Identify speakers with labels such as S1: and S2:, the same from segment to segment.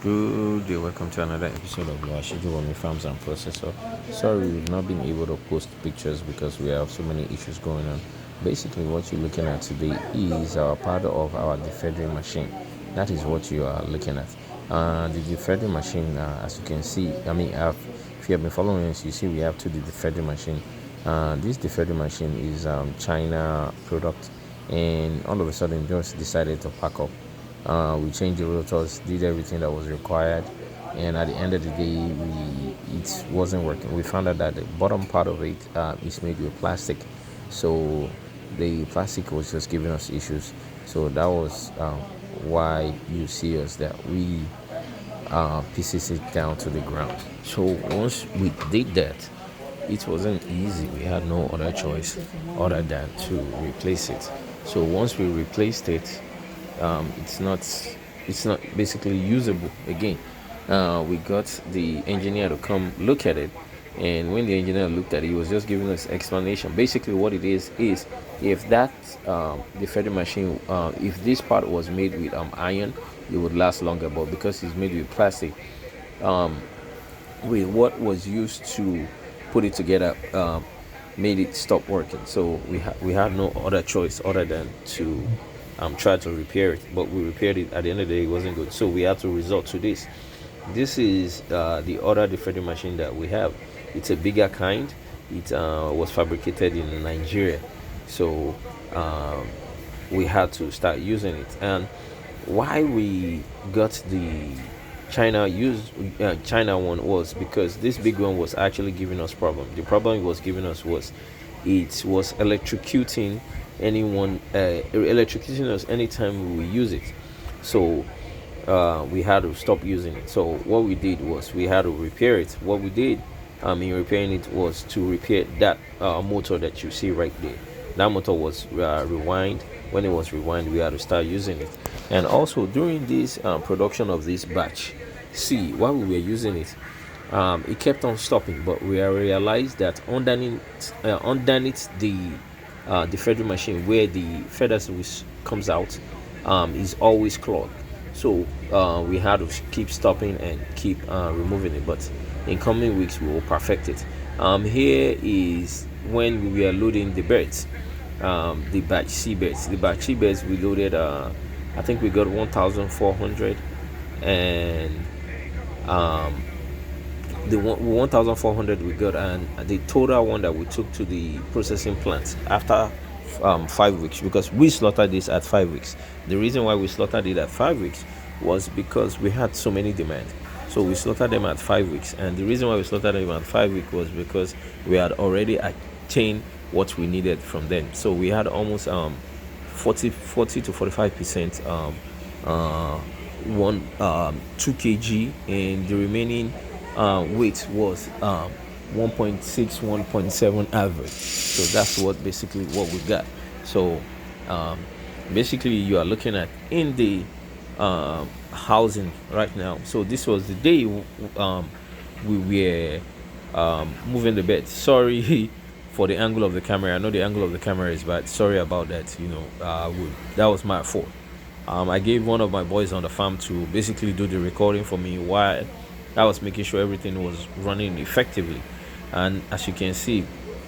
S1: Good day, welcome to another episode of Your Schedule on the Farms and Processor. Sorry, we've not been able to post pictures because we have so many issues going on. Basically, what you're looking at today is our part of our defeathering machine. That is what you are looking at. The defeathering machine, as you can see, if you have been following us, you see we have two defeathering machine. This defeathering machine is China product, and all of a sudden just decided to pack up. We changed the rotors, did everything that was required, and at the end of the day, it wasn't working. We found out that the bottom part of it is made with plastic, so the plastic was just giving us issues. So that was why you see us that we pieces it down to the ground. So once we did that, it wasn't easy. We had no other choice other than to replace it. So once we replaced it, it's not basically usable again. We got the engineer to come look at it, and when the engineer looked at it, he was just giving us explanation. Basically, what it is if that the feeding machine, if this part was made with iron, it would last longer. But because it's made with plastic, with what was used to put it together, made it stop working. So we had no other choice other than to try to repair it. But we repaired it. At the end of the day, it wasn't good. So we had to resort to this. This is the other defeathering machine that we have. It's a bigger kind. It was fabricated in Nigeria. So we had to start using it. And why we got the China one was because this big one was actually giving us problem. The problem it was giving us was it was electrocuting us anytime we use it. So we had to stop using it. So what we did was we had to repair it. What we did in repairing it was to repair that motor that you see right there. That motor was rewind. When it was rewind, we had to start using it. And also during this production of this batch, while we were using it, it kept on stopping. But we realized that underneath the feathering machine, where the feathers which comes out, is always clogged. So we had to keep stopping and keep removing it. But in coming weeks, we will perfect it. Here is when we were loading the birds, the batch C birds. The batch C birds we loaded. I think we got 1,400, and the 1,400 we got, and the total one that we took to the processing plant after 5 weeks, because we slaughtered this at 5 weeks. The reason why we slaughtered it at 5 weeks was because we had so many demand. So we slaughtered them at 5 weeks, and the reason why we slaughtered them at 5 weeks was because we had already attained what we needed from them. So we had almost 40 to 45% 2 kg, and the remaining weight was 1.6 1.7 average. So that's what basically what we got. So basically you are looking at in the housing right now. So this was the day we were moving the bed. Sorry for the angle of the camera. I know the angle of the camera is bad. Sorry about that. That was my fault. I gave one of my boys on the farm to basically do the recording for me while I was making sure everything was running effectively. And as you can see,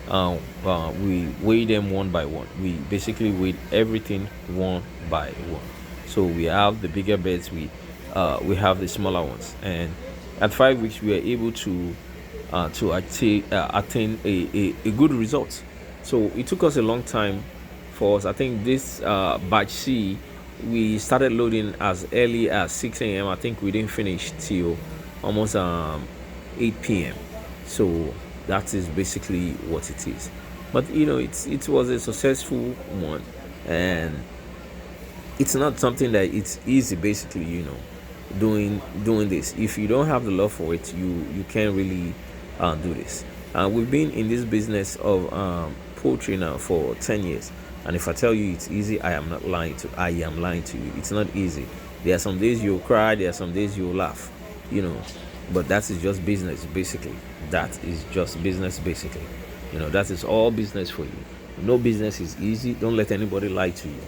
S1: we weigh them one by one. We basically weighed everything one by one. So we have the bigger beds, we have the smaller ones, and at 5 weeks we were able to attain a good result. So it took us a long time for us. I think this batch C, we started loading as early as 6 a.m. I think we didn't finish till almost 8 p.m. So that is basically what it is. But it was a successful one, and it's not something that it's easy. Basically, doing this. If you don't have the love for it, you can't really do this. We've been in this business of poultry now for 10 years, and if I tell you it's easy, I am lying to you. It's not easy. There are some days you'll cry, there are some days you'll laugh, but that is just business. Basically, that is just business. Basically, that is all business for you. No business is easy. Don't let anybody lie to you.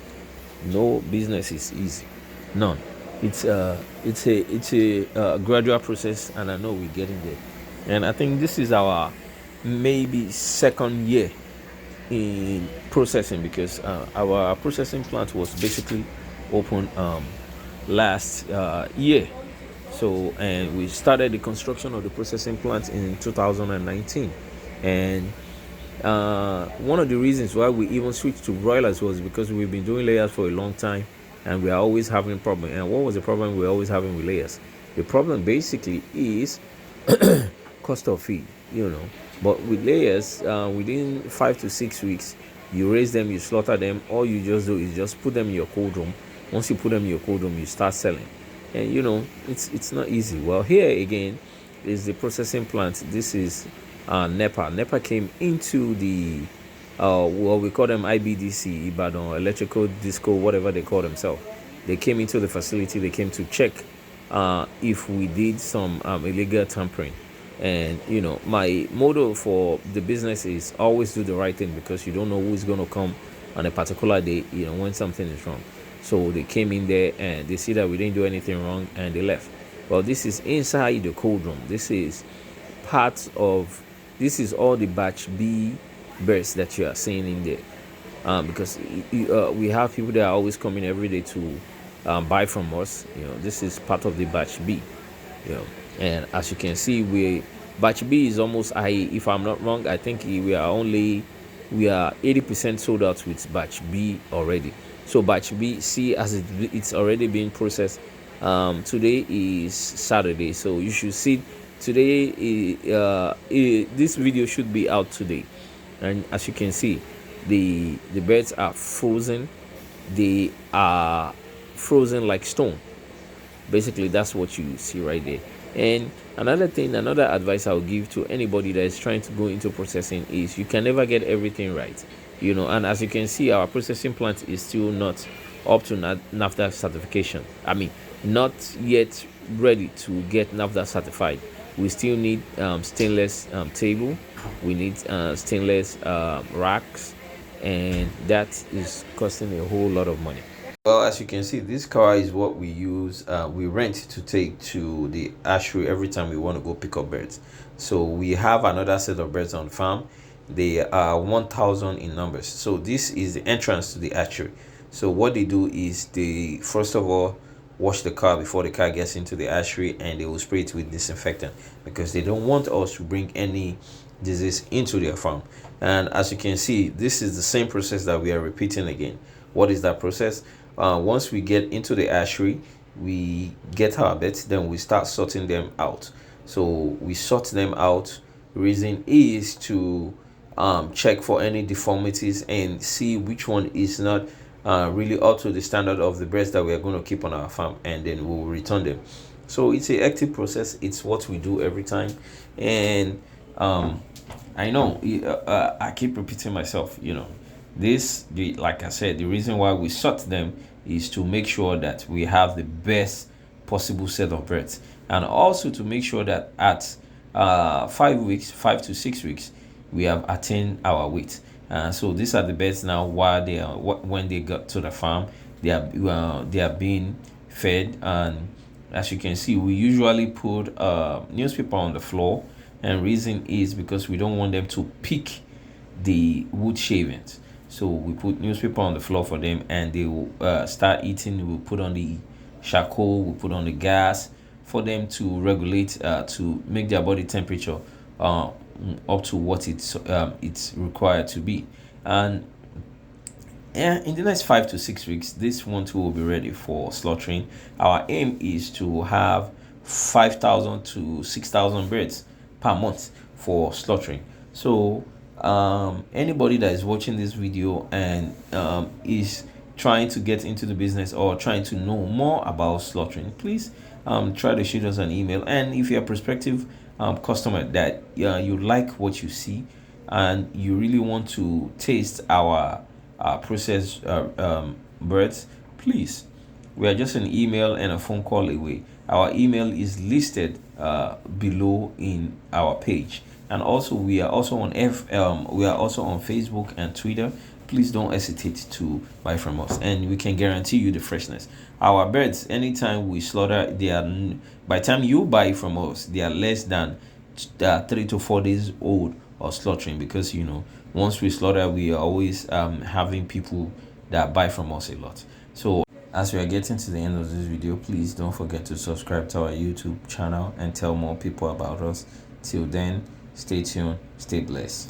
S1: No business is easy. None. It's a gradual process, and I know we're getting there. And I think this is our maybe second year in processing, because our processing plant was basically open last year. So, and we started the construction of the processing plant in 2019. And one of the reasons why we even switched to broilers was because we've been doing layers for a long time, and we are always having problem. And what was the problem we're always having with layers? The problem basically is cost of feed, But with layers, within 5 to 6 weeks, you raise them, you slaughter them. All you just do is just put them in your cold room. Once you put them in your cold room, you start selling. And it's not easy. Well, here again is the processing plant. This is NEPA. NEPA came into the well, we call them IBDC, Ibadan Electrical Disco, whatever they call themselves. They came into the facility. They came to check if we did some illegal tampering. And my motto for the business is always do the right thing, because you don't know who's going to come on a particular day, when something is wrong. So they came in there and they see that we didn't do anything wrong, and they left. Well, this is inside the cold room. This is part of this is all the batch B birds that you are seeing in there, because we have people that are always coming every day to buy from us. This is part of the batch B. And as you can see, we batch B is almost if I'm not wrong, I think we are 80% sold out with batch B already. So batch B, see, as it's already being processed. Today is Saturday, so you should see today. This video should be out today, and as you can see, the birds are frozen. They are frozen like stone. Basically, that's what you see right there. And another advice I'll give to anybody that is trying to go into processing is you can never get everything right. And as you can see, our processing plant is still not up to NAFTA certification. I mean, not yet ready to get NAFTA certified. We still need stainless table. We need stainless racks, and that is costing a whole lot of money. Well, as you can see, this car is what we use. We rent to take to the hatchery every time we want to go pick up birds. So we have another set of birds on farm. They are 1,000 in numbers. So this is the entrance to the hatchery. So what they do is they first of all wash the car before the car gets into the hatchery, and they will spray it with disinfectant, because they don't want us to bring any disease into their farm. And as you can see, this is the same process that we are repeating again. What is that process? Once we get into the hatchery, we get our bets, then we start sorting them out. So we sort them out. Reason is to check for any deformities and see which one is not really up to the standard of the birds that we are going to keep on our farm, and then we'll return them. So it's a active process. It's what we do every time. And I know I keep repeating myself. Like I said, the reason why we sort them is to make sure that we have the best possible set of birds, and also to make sure that at 5 to 6 weeks, we have attained our weight. So these are the birds now. While when they got to the farm, they are being fed, and as you can see, we usually put newspaper on the floor, and reason is because we don't want them to pick the wood shavings. So we put newspaper on the floor for them, and they will start eating. We'll put on the charcoal, we'll put on the gas for them to regulate, to make their body temperature up to what it's required to be. And in the next 5 to 6 weeks, this one too will be ready for slaughtering. Our aim is to have 5,000 to 6,000 birds per month for slaughtering. So anybody that is watching this video and is trying to get into the business or trying to know more about slaughtering, please try to shoot us an email. And if you're a prospective customer that you like what you see and you really want to taste our processed birds, please, we are just an email and a phone call away. Our email is listed below in our page, and also we are also on Facebook and Twitter.
S2: please don't hesitate to buy from us, and we can guarantee you the freshness. Our birds, anytime we slaughter, by the time you buy from us, they are less than 3 to 4 days old or slaughtering, because once we slaughter, we are always having people that buy from us a lot. So as we are getting to the end of this video, please don't forget to subscribe to our YouTube channel and tell more people about us. Till then, stay tuned, stay blessed.